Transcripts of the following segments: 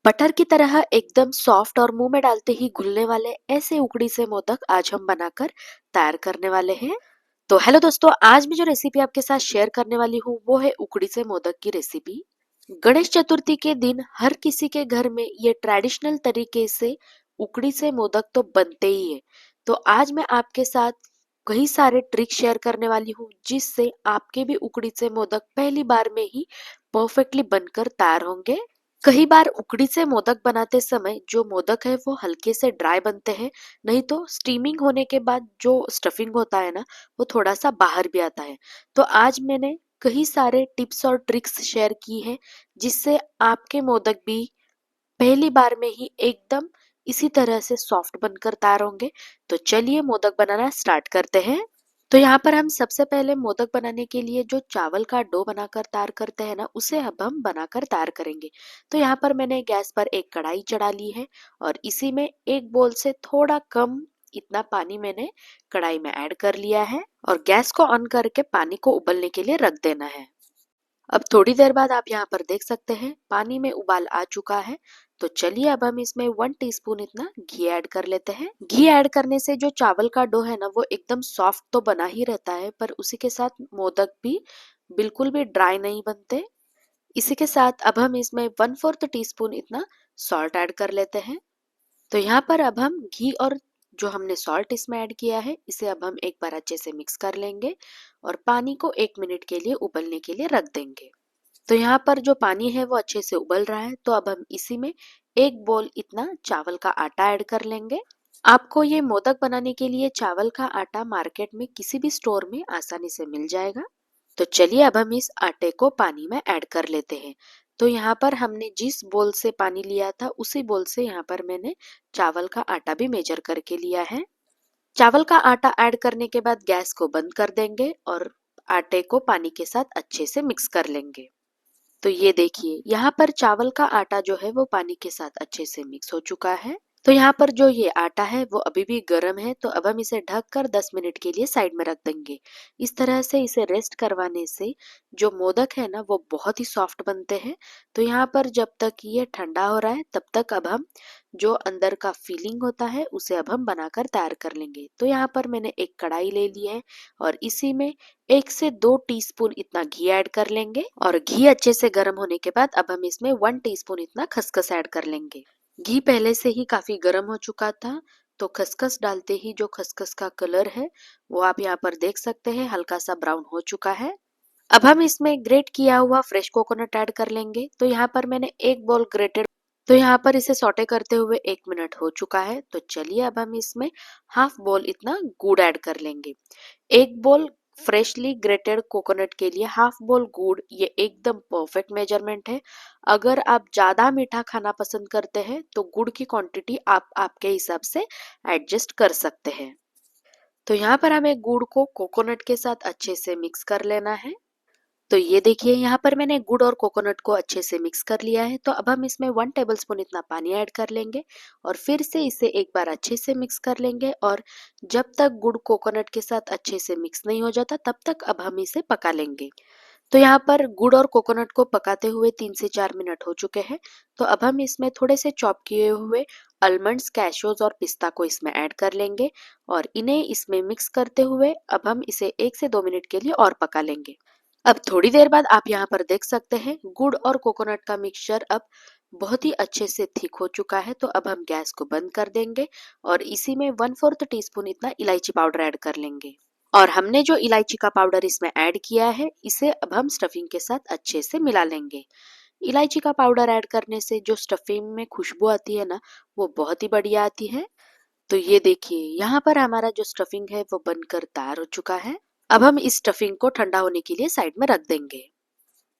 Butter की तरह एकदम सॉफ्ट और मुंह में डालते ही घुलने वाले ऐसे उकड़ी से मोदक आज हम बनाकर तैयार करने वाले हैं। तो हेलो दोस्तों, आज मैं जो रेसिपी आपके साथ शेयर करने वाली हूँ वो है उकड़ी से मोदक की रेसिपी। गणेश चतुर्थी के दिन हर किसी के घर में ये ट्रेडिशनल तरीके से उकड़ी से मोदक तो बनते ही है। तो आज मैं आपके साथ कई सारे ट्रिक शेयर करने वाली हूँ जिससे आपके भी उकड़ी से मोदक पहली बार में ही परफेक्टली बनकर तैयार होंगे। कई बार उकड़ी से मोदक बनाते समय जो मोदक है वो हल्के से ड्राई बनते हैं, नहीं तो स्टीमिंग होने के बाद जो स्टफिंग होता है ना वो थोड़ा सा बाहर भी आता है। तो आज मैंने कई सारे टिप्स और ट्रिक्स शेयर की है जिससे आपके मोदक भी पहली बार में ही एकदम इसी तरह से सॉफ्ट बनकर तैयार होंगे। तो चलिए मोदक बनाना स्टार्ट करते हैं। तो यहाँ पर हम सबसे पहले मोदक बनाने के लिए जो चावल का डो बनाकर तैयार करते हैं ना उसे अब हम बनाकर तैयार करेंगे। तो यहाँ पर मैंने गैस पर एक कढ़ाई चढ़ा ली है और इसी में एक बोल से थोड़ा कम इतना पानी मैंने कढ़ाई में ऐड कर लिया है और गैस को ऑन करके पानी को उबलने के लिए रख देना है। अब थोड़ी देर बाद आप यहाँ पर देख सकते हैं पानी में उबाल आ चुका है। तो चलिए अब हम इसमें 1 टीस्पून इतना घी ऐड कर लेते हैं। घी ऐड करने से जो चावल का डो है ना वो एकदम सॉफ्ट तो बना ही रहता है, पर उसी के साथ मोदक भी बिल्कुल भी ड्राई नहीं बनते। इसी के साथ अब हम इसमें 1/4 टीस्पून इतना सॉल्ट ऐड कर लेते हैं। तो यहाँ पर अब हम घी और जो हमने सॉल्ट इसमें ऐड किया है इसे अब हम एक बार अच्छे से मिक्स कर लेंगे और पानी को 1 मिनट के लिए उबलने के लिए रख देंगे। तो यहाँ पर जो पानी है वो अच्छे से उबल रहा है, तो अब हम इसी में एक बोल इतना चावल का आटा ऐड कर लेंगे। आपको ये मोदक बनाने के लिए चावल का आटा मार्केट में किसी भी स्टोर में आसानी से मिल जाएगा। तो चलिए अब हम इस आटे को पानी में ऐड कर लेते हैं। तो यहाँ पर हमने जिस बोल से पानी लिया था उसी बोल से यहाँ पर मैंने चावल का आटा भी मेजर करके लिया है। चावल का आटा ऐड करने के बाद गैस को बंद कर देंगे और आटे को पानी के साथ अच्छे से मिक्स कर लेंगे। तो ये देखिए यहाँ पर चावल का आटा जो है वो पानी के साथ अच्छे से मिक्स हो चुका है। तो यहाँ पर जो ये आटा है वो अभी भी गर्म है, तो अब हम इसे ढककर 10 मिनट के लिए साइड में रख देंगे। इस तरह से इसे रेस्ट करवाने से जो मोदक है ना वो बहुत ही सॉफ्ट बनते हैं। तो यहाँ पर जब तक ये ठंडा हो रहा है तब तक अब हम जो अंदर का फीलिंग होता है उसे अब हम बनाकर तैयार कर लेंगे। तो यहाँ पर मैंने एक कढ़ाई ले ली है और इसी में 1 से 2 टीस्पून इतना घी ऐड कर लेंगे और घी अच्छे से गर्म होने के बाद अब हम इसमें 1 टीस्पून इतना खसखस ऐड कर लेंगे। घी पहले से ही काफी गर्म हो चुका था, तो खसखस डालते ही जो खसखस का कलर है वो आप यहाँ पर देख सकते हैं हल्का सा ब्राउन हो चुका है। अब हम इसमें ग्रेट किया हुआ फ्रेश कोकोनट ऐड कर लेंगे। तो यहाँ पर मैंने एक बोल ग्रेटेड, तो यहाँ पर इसे सौटे करते हुए 1 मिनट हो चुका है। तो चलिए अब हम इसमें हाफ बोल इतना गुड़ ऐड कर लेंगे। एक बोल फ्रेशली ग्रेटेड कोकोनट के लिए हाफ बोल गुड़ ये एकदम परफेक्ट मेजरमेंट है। अगर आप ज्यादा मीठा खाना पसंद करते हैं तो गुड़ की क्वांटिटी आप आपके हिसाब से एडजस्ट कर सकते हैं। तो यहाँ पर हमें गुड़ को कोकोनट के साथ अच्छे से मिक्स कर लेना है। तो ये देखिए यहाँ पर मैंने गुड़ और कोकोनट को अच्छे से मिक्स कर लिया है। तो अब हम इसमें 1 टेबलस्पून इतना पानी ऐड कर लेंगे और फिर से इसे एक बार अच्छे से मिक्स कर लेंगे और जब तक गुड़ कोकोनट के साथ अच्छे से मिक्स नहीं हो जाता तब तक अब हम इसे पका लेंगे। तो यहाँ पर गुड़ और कोकोनट को पकाते हुए 3 से 4 मिनट हो चुके हैं। तो अब हम इसमें थोड़े से चॉप किए हुए आलमंड्स, कैशोज और पिस्ता को इसमें ऐड कर लेंगे और इन्हें इसमें मिक्स करते हुए अब हम इसे 1 से 2 मिनट के लिए और पका लेंगे। अब थोड़ी देर बाद आप यहाँ पर देख सकते हैं गुड़ और कोकोनट का मिक्सचर अब बहुत ही अच्छे से थिक हो चुका है। तो अब हम गैस को बंद कर देंगे और इसी में 1/4 टीस्पून इतना इलायची पाउडर ऐड कर लेंगे और हमने जो इलायची का पाउडर इसमें ऐड किया है इसे अब हम स्टफिंग के साथ अच्छे से मिला लेंगे। इलायची का पाउडर ऐड करने से जो स्टफिंग में खुशबू आती है ना वो बहुत ही बढ़िया आती है। तो ये देखिए यहाँ पर हमारा जो स्टफिंग है वो बनकर तैयार हो चुका है। अब हम इस स्टफिंग को ठंडा होने के लिए साइड में रख देंगे।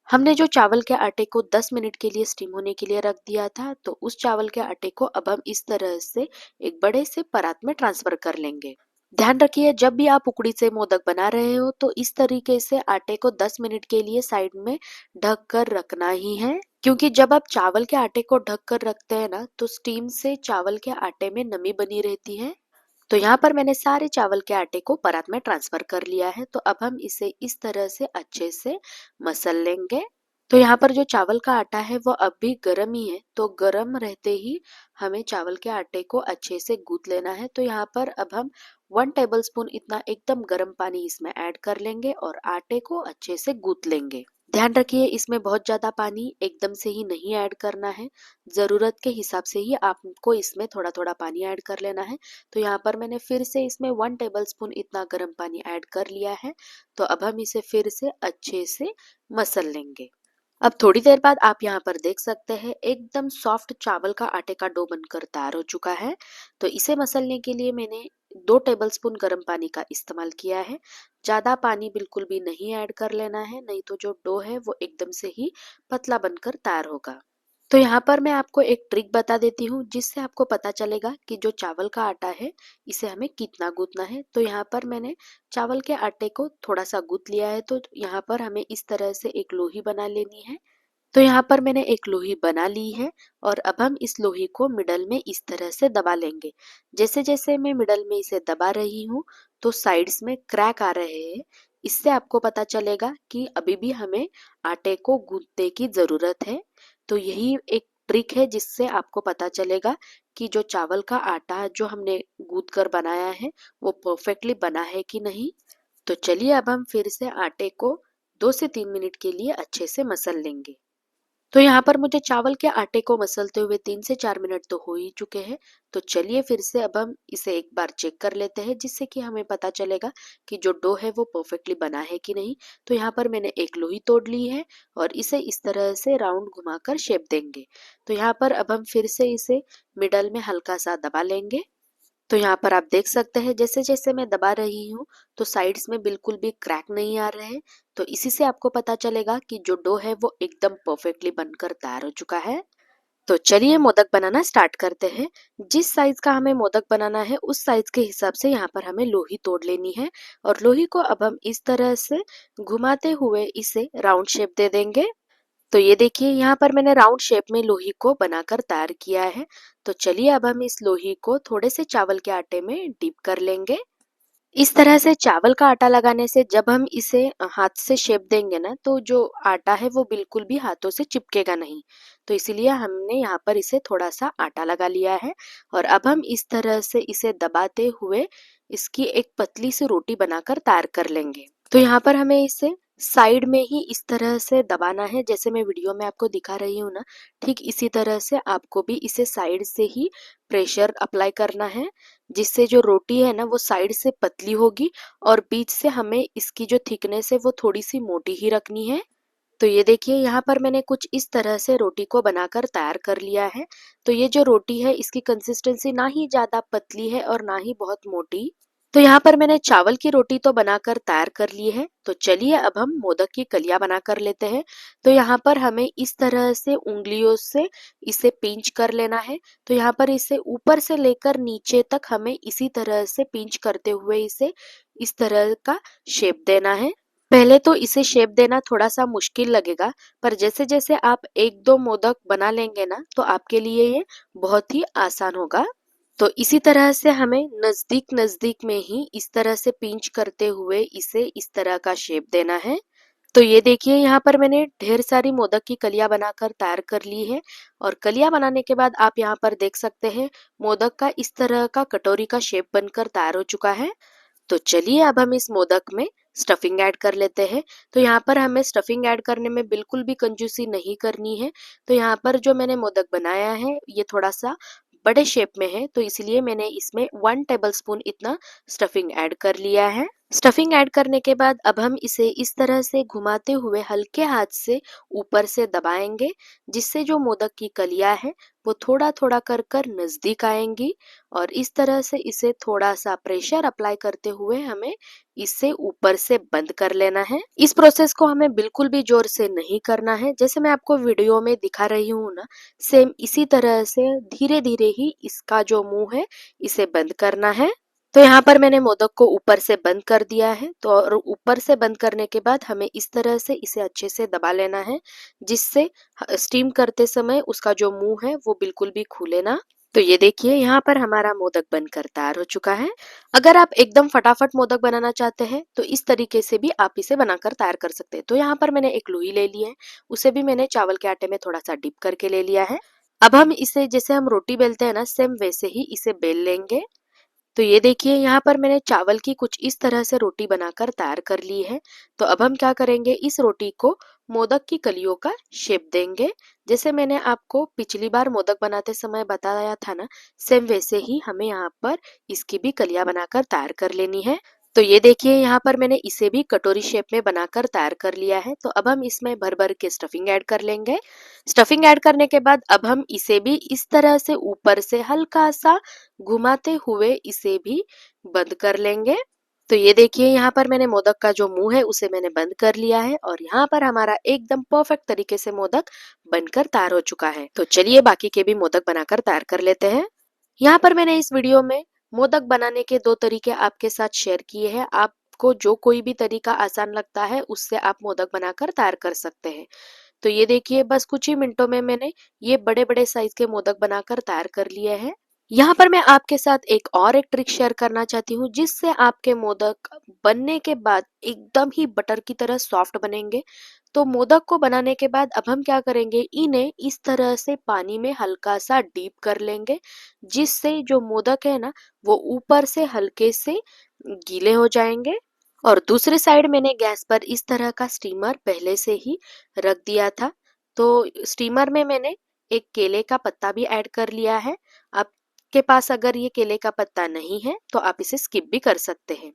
हमने जो चावल के आटे को 10 मिनट के लिए स्टीम होने के लिए रख दिया था, तो उस चावल के आटे को अब हम इस तरह से एक बड़े से परात में ट्रांसफर कर लेंगे। ध्यान रखिए जब भी आप उकड़ी से मोदक बना रहे हो तो इस तरीके से आटे को 10 मिनट के लिए साइड में ढक कर रखना ही है, क्योंकि जब आप चावल के आटे को ढक कर रखते हैं ना तो स्टीम से चावल के आटे में नमी बनी रहती है। तो यहाँ पर मैंने सारे चावल के आटे को परात में ट्रांसफर कर लिया है। तो अब हम इसे इस तरह से अच्छे से मसल लेंगे। तो यहाँ पर जो चावल का आटा है वो अब भी गर्म ही है, तो गर्म रहते ही हमें चावल के आटे को अच्छे से गूंथ लेना है। तो यहाँ पर अब हम 1 टेबलस्पून इतना एकदम गर्म पानी इसमें ऐड कर लेंगे और आटे को अच्छे से गूंथ लेंगे। ध्यान रखिए इसमें बहुत ज्यादा पानी एकदम से ही नहीं ऐड करना है, जरूरत के हिसाब से ही आपको इसमें थोड़ा थोड़ा पानी ऐड कर लेना है। तो यहाँ पर मैंने फिर से इसमें 1 टेबलस्पून इतना गर्म पानी ऐड कर लिया है। तो अब हम इसे फिर से अच्छे से मसल लेंगे। अब थोड़ी देर बाद आप यहाँ पर देख सकते हैं एकदम सॉफ्ट चावल का आटे का डो बनकर तैयार हो चुका है। तो इसे मसलने के लिए मैंने 2 टेबलस्पून गर्म पानी का इस्तेमाल किया है। ज्यादा पानी बिल्कुल भी नहीं ऐड कर लेना है, नहीं तो जो डो है वो एकदम से ही पतला बनकर तैयार होगा। तो यहाँ पर मैं आपको एक ट्रिक बता देती हूँ जिससे आपको पता चलेगा कि जो चावल का आटा है इसे हमें कितना गूंथना है। तो यहाँ पर मैंने चावल के आटे को थोड़ा सा गूंथ लिया है, तो यहाँ पर हमें इस तरह से एक लोही बना लेनी है। तो यहाँ पर मैंने एक लोही बना ली है और अब हम इस लोही को मिडल में इस तरह से दबा लेंगे। जैसे जैसे मैं मिडल में इसे दबा रही हूँ तो साइड्स में क्रैक आ रहे हैं। इससे आपको पता चलेगा कि अभी भी हमें आटे को गूंथने की जरूरत है। तो यही एक ट्रिक है जिससे आपको पता चलेगा कि जो चावल का आटा जो हमने गूंथ कर बनाया है वो परफेक्टली बना है कि नहीं। तो चलिए अब हम फिर से आटे को 2 से 3 मिनट के लिए अच्छे से मसल लेंगे। तो यहाँ पर मुझे चावल के आटे को मसलते हुए 3 से 4 मिनट तो हो ही चुके हैं। तो चलिए फिर से अब हम इसे एक बार चेक कर लेते हैं जिससे कि हमें पता चलेगा कि जो डो है वो परफेक्टली बना है कि नहीं। तो यहाँ पर मैंने एक लोई तोड़ ली है और इसे इस तरह से राउंड घुमाकर शेप देंगे। तो यहाँ पर अब हम फिर से इसे मिडल में हल्का सा दबा लेंगे। तो यहाँ पर आप देख सकते हैं जैसे जैसे मैं दबा रही हूँ तो साइड्स में बिल्कुल भी क्रैक नहीं आ रहे हैं। तो इसी से आपको पता चलेगा कि जो डो है वो एकदम परफेक्टली बनकर तैयार हो चुका है। तो चलिए मोदक बनाना स्टार्ट करते हैं। जिस साइज का हमें मोदक बनाना है उस साइज के हिसाब से यहाँ पर हमें लोही तोड़ लेनी है और लोही को अब हम इस तरह से घुमाते हुए इसे राउंड शेप दे देंगे। तो ये देखिए यहाँ पर मैंने राउंड शेप में लोही को बनाकर तैयार किया है। तो चलिए अब हम इस लोही को थोड़े से चावल के आटे में डिप कर लेंगे। इस तरह से चावल का आटा लगाने से जब हम इसे हाथ से शेप देंगे ना तो जो आटा है वो बिल्कुल भी हाथों से चिपकेगा नहीं। तो इसीलिए हमने यहाँ पर इसे थोड़ा सा आटा लगा लिया है और अब हम इस तरह से इसे दबाते हुए इसकी एक पतली सी रोटी बनाकर तैयार कर लेंगे। तो यहाँ पर हमें इसे साइड में ही इस तरह से दबाना है, जैसे मैं वीडियो में आपको दिखा रही हूँ ना, ठीक इसी तरह से आपको भी इसे साइड से ही प्रेशर अप्लाई करना है, जिससे जो रोटी है ना वो साइड से पतली होगी और बीच से हमें इसकी जो थिकनेस है वो थोड़ी सी मोटी ही रखनी है। तो ये देखिए यहाँ पर मैंने कुछ इस तरह से रोटी को बनाकर तैयार कर लिया है। तो ये जो रोटी है इसकी कंसिस्टेंसी ना ही ज्यादा पतली है और ना ही बहुत मोटी। तो यहाँ पर मैंने चावल की रोटी तो बनाकर तैयार कर ली है। तो चलिए अब हम मोदक की कलियां बना कर लेते हैं। तो यहाँ पर हमें इस तरह से उंगलियों से इसे पिंच कर लेना है। तो यहाँ पर इसे ऊपर से लेकर नीचे तक हमें इसी तरह से पिंच करते हुए इसे इस तरह का शेप देना है। पहले तो इसे शेप देना थोड़ा सा मुश्किल लगेगा, पर जैसे जैसे आप एक दो मोदक बना लेंगे ना तो आपके लिए ये बहुत ही आसान होगा। तो इसी तरह से हमें नजदीक नजदीक में ही इस तरह से पिंच करते हुए इसे इस तरह का शेप देना है। तो ये देखिए यहाँ पर मैंने ढेर सारी मोदक की कलियां बनाकर तैयार कर ली है और कलियां बनाने के बाद आप यहाँ पर देख सकते हैं मोदक का इस तरह का कटोरी का शेप बनकर तैयार हो चुका है। तो चलिए अब हम इस मोदक में स्टफिंग ऐड कर लेते हैं। तो यहाँ पर हमें स्टफिंग ऐड करने में बिल्कुल भी कंजूसी नहीं करनी है। तो यहाँ पर जो मैंने मोदक बनाया है ये थोड़ा सा बड़े शेप में है, तो इसलिए मैंने इसमें 1 टेबलस्पून इतना स्टफिंग ऐड कर लिया है। स्टफिंग ऐड करने के बाद अब हम इसे इस तरह से घुमाते हुए हल्के हाथ से ऊपर से दबाएंगे, जिससे जो मोदक की कलियां है वो थोड़ा थोड़ा कर कर नजदीक आएंगी और इस तरह से इसे थोड़ा सा प्रेशर अप्लाई करते हुए हमें इसे ऊपर से बंद कर लेना है। इस प्रोसेस को हमें बिल्कुल भी जोर से नहीं करना है, जैसे मैं आपको वीडियो में दिखा रही हूँ ना, सेम इसी तरह से धीरे धीरे ही इसका जो मुंह है इसे बंद करना है। तो यहाँ पर मैंने मोदक को ऊपर से बंद कर दिया है। तो और ऊपर से बंद करने के बाद हमें इस तरह से इसे अच्छे से दबा लेना है, जिससे स्टीम करते समय उसका जो मुंह है वो बिल्कुल भी खुले ना। तो ये देखिए यहाँ पर हमारा मोदक बनकर तैयार हो चुका है। अगर आप एकदम फटाफट मोदक बनाना चाहते हैं तो इस तरीके से भी आप इसे बनाकर तैयार कर सकते हैं। तो यहाँ पर मैंने एक लोई ले ली है, उसे भी मैंने चावल के आटे में थोड़ा सा डिप करके ले लिया है। अब हम इसे जैसे हम रोटी बेलते हैं ना, सेम वैसे ही इसे बेल लेंगे। तो ये देखिए यहाँ पर मैंने चावल की कुछ इस तरह से रोटी बनाकर तैयार कर ली है। तो अब हम क्या करेंगे, इस रोटी को मोदक की कलियों का शेप देंगे। जैसे मैंने आपको पिछली बार मोदक बनाते समय बताया था ना, सेम वैसे ही हमें यहाँ पर इसकी भी कलियां बनाकर तैयार कर लेनी है। तो ये देखिए यहाँ पर मैंने इसे भी कटोरी शेप में बनाकर तैयार कर लिया है। तो अब हम इसमें भर भर के स्टफिंग ऐड कर लेंगे। स्टफिंग ऐड करने के बाद अब हम इसे भी इस तरह से ऊपर से हल्का सा घुमाते हुए इसे भी बंद कर लेंगे। तो ये देखिए यहाँ पर मैंने मोदक का जो मुंह है उसे मैंने बंद कर लिया है और यहाँ पर हमारा एकदम परफेक्ट तरीके से मोदक बनकर तैयार हो चुका है। तो चलिए बाकी के भी मोदक बनाकर तैयार कर लेते हैं। यहाँ पर मैंने इस वीडियो में मोदक बनाने के 2 तरीके आपके साथ शेयर किए हैं। आपको जो कोई भी तरीका आसान लगता है उससे आप मोदक बनाकर तैयार कर सकते हैं। तो ये देखिए बस कुछ ही मिनटों में मैंने ये बड़े बड़े साइज के मोदक बनाकर तैयार कर लिए हैं। यहाँ पर मैं आपके साथ एक ट्रिक शेयर करना चाहती हूँ जिससे आपके मोदक बनने के बाद एकदम ही बटर की तरह सॉफ्ट बनेंगे। तो मोदक को बनाने के बाद अब हम क्या करेंगे, इन्हें इस तरह से पानी में हल्का सा डीप कर लेंगे, जिससे जो मोदक है ना वो ऊपर से हल्के से गीले हो जाएंगे। और दूसरी साइड मैंने गैस पर इस तरह का स्टीमर पहले से ही रख दिया था। तो स्टीमर में मैंने एक केले का पत्ता भी ऐड कर लिया है। आपके पास अगर ये केले का पत्ता नहीं है तो आप इसे स्किप भी कर सकते हैं।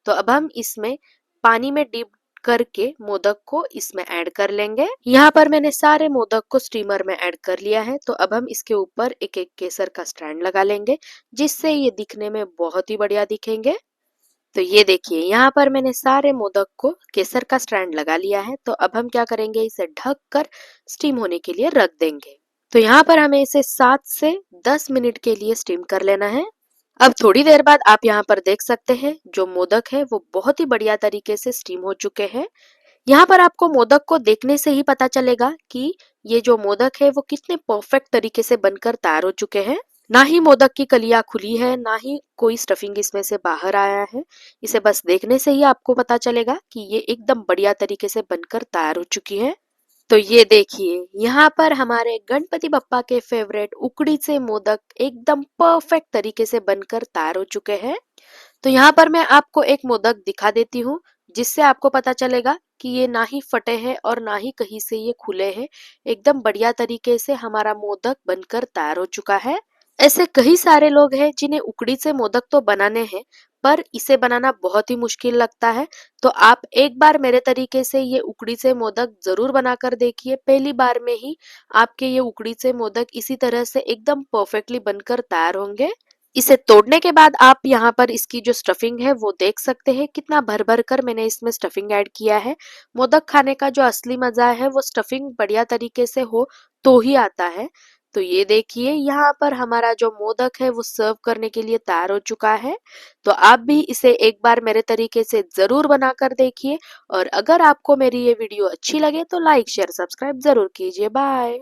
तो अब हम इसमें पानी में डिप करके मोदक को इसमें ऐड कर लेंगे। यहाँ पर मैंने सारे मोदक को स्टीमर में ऐड कर लिया है। तो अब हम इसके ऊपर एक एक केसर का स्टैंड लगा लेंगे, जिससे ये दिखने में बहुत ही बढ़िया दिखेंगे। तो ये देखिए यहाँ पर मैंने सारे मोदक को केसर का स्टैंड लगा लिया है। तो अब हम क्या करेंगे, इसे ढक कर स्टीम होने के लिए रख देंगे। तो यहाँ पर हमें इसे 7 से 10 मिनट के लिए स्टीम कर लेना है। अब थोड़ी देर बाद आप यहाँ पर देख सकते हैं जो मोदक है वो बहुत ही बढ़िया तरीके से स्टीम हो चुके हैं। यहाँ पर आपको मोदक को देखने से ही पता चलेगा कि ये जो मोदक है वो कितने परफेक्ट तरीके से बनकर तैयार हो चुके हैं। ना ही मोदक की कलियां खुली है, ना ही कोई स्टफिंग इसमें से बाहर आया है। इसे बस देखने से ही आपको पता चलेगा कि ये एकदम बढ़िया तरीके से बनकर तैयार हो चुकी है। तो ये देखिए यहाँ पर हमारे गणपति बप्पा के फेवरेट उकड़ी से मोदक एकदम परफेक्ट तरीके से बनकर तैयार हो चुके हैं। तो यहाँ पर मैं आपको एक मोदक दिखा देती हूँ, जिससे आपको पता चलेगा कि ये ना ही फटे हैं और ना ही कहीं से ये खुले हैं। एकदम बढ़िया तरीके से हमारा मोदक बनकर तैयार हो चुका है। ऐसे कई सारे लोग हैं जिन्हें उकड़ी से मोदक तो बनाने हैं, पर इसे बनाना बहुत ही मुश्किल लगता है। तो आप एक बार मेरे तरीके से ये उकड़ी से मोदक जरूर बनाकर देखिए। पहली बार में ही आपके ये उकड़ी से मोदक इसी तरह से एकदम परफेक्टली बनकर तैयार होंगे। इसे तोड़ने के बाद आप यहाँ पर इसकी जो स्टफिंग है वो देख सकते हैं, कितना भर भर कर मैंने इसमें स्टफिंग ऐड किया है। मोदक खाने का जो असली मजा है वो स्टफिंग बढ़िया तरीके से हो तो ही आता है। तो ये देखिए यहाँ पर हमारा जो मोदक है वो सर्व करने के लिए तैयार हो चुका है। तो आप भी इसे एक बार मेरे तरीके से जरूर बनाकर देखिए। और अगर आपको मेरी ये वीडियो अच्छी लगे तो लाइक शेयर सब्सक्राइब जरूर कीजिए। बाय।